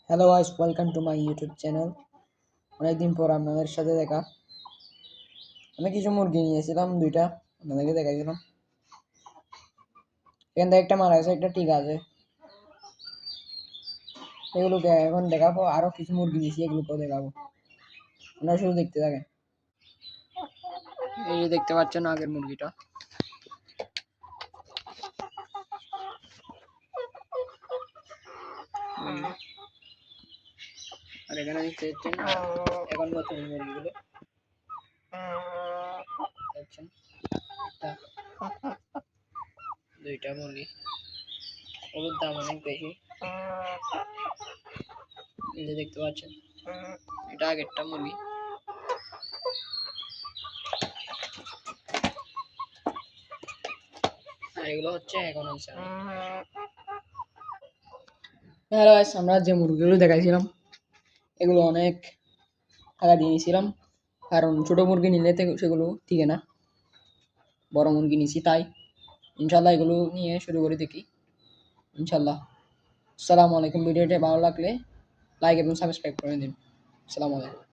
Hello guys, welcome to my YouTube channel. অনেকদিন পর আপনাদের সাথে দেখা। আমি কিছু মুরগি নিয়েছিলাম, দুইটা আপনাদেরকে দেখাইছিলাম। এখান থেকে একটা মারা গেছে, একটা ঠিক আছে। এগুলোকে এখন দেখাবো। আরো কিছু মুরগি নিয়েছি, এগুলোকেও দেখাবো। আপনারা শুধু দেখতে থাকেন। এই যে দেখতে পাচ্ছেন আগের মুরগিটা। আর এখানে দেখতে পাচ্ছেন এখন নতুন মুরগিগুলো দেখছেন। একটা দুইটা মুরগি, ওগুলোর দাম অনেক বেশি। এই যে দেখতে পাচ্ছেন, এটা আগেরটা মুরগি। আর এগুলো হচ্ছে এখন হচ্ছে। হ্যালো গাইস, আমরা যে মুরগিগুলো দেখাইছিলাম এগুলো অনেক টাকা দিয়েছিলাম, কারণ ছোট মুরগি নিলে সেগুলো ঠিক না। বড় মুরগি নিয়েছি, তাই ইনশাল্লাহ এগুলো নিয়ে শুরু করে দেখি ইনশাল্লাহ। আসসালামু আলাইকুম। ভিডিওটি ভালো লাগলে লাইক এবং সাবস্ক্রাইব করে দিন। আসসালামু আলাইকুম।